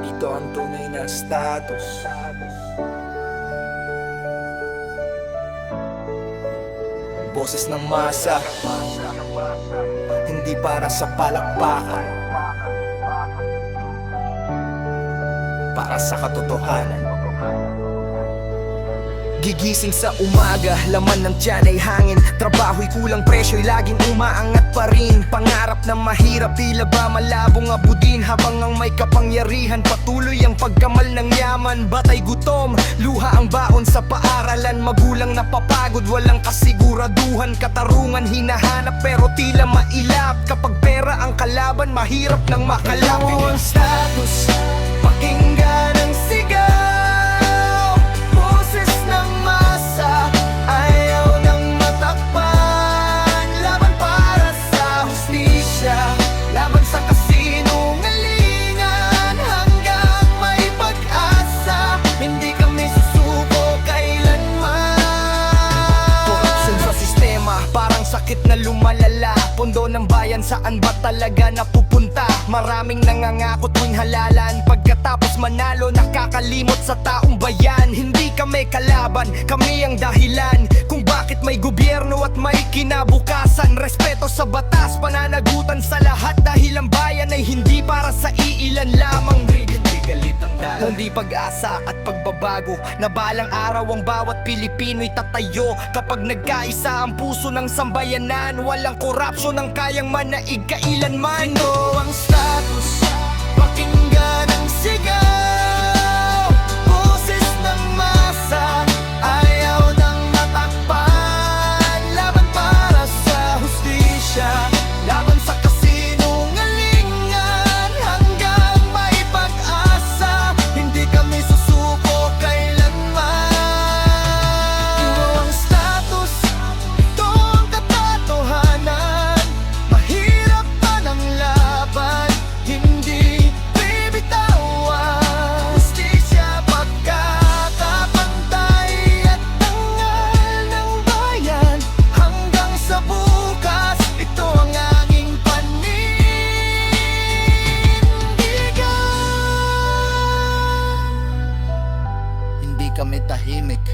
Ito ang tunay na status. Boses ng masa, hindi para sa palakpakan, para sa katotohanan. Gigising sa umaga, laman ng tiyan ay hangin. Trabaho'y kulang, presyo'y laging umaangat pa rin. Pangarap na mahirap, tila ba malabong abudin. Habang ang may kapangyarihan, patuloy ang pagkamal ng yaman. Batay gutom, luha ang baon sa paaralan. Magulang napapagod, walang kasiguraduhan. Katarungan hinahanap pero tila mailap. Kapag pera ang kalaban, mahirap nang makalapit. Ang status, pakinggan ang sigaw. Sakit na lumalala, pondo ng bayan, saan ba talaga napupunta? Maraming nangangako tuwing halalan, pagkatapos manalo nakakalimot sa taong bayan. Hindi kami kalaban, kami ang dahilan kung bakit may gobyerno at may kinabukasan. Respeto sa batas, pananagutan sa lahat, dahil ang bayan ay hindi para sa iilan lamang. Hindi pag-asa at pagbabago, na balang araw ang bawat Pilipino'y tatayo. Kapag nagkaisa ang puso ng sambayanan, walang korupsyon ang kayang manaig kailanman. Ito ang status, pakinggan ang sigaw. Boses ng masa, ayaw nang matakpan. Laban para sa hustisya, laban sa kasinungalingan, hanggang may pag-asa. Hindi kami susuko kailanman. Ito ang status, ito ang katotohanan. Mahirap man ang laban, hindi bibitawan. Hustisya, pagkakapantay at tangal ng bayan. Hanggang sa bukas, ito ang aking panindigan. Hindi kami tahimik,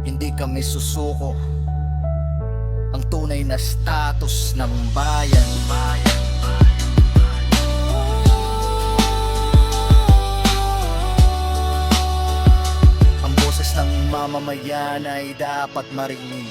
hindi kami susuko. Ang tunay na status ng bayan. Ang boses ng mamamayan ay dapat marinig.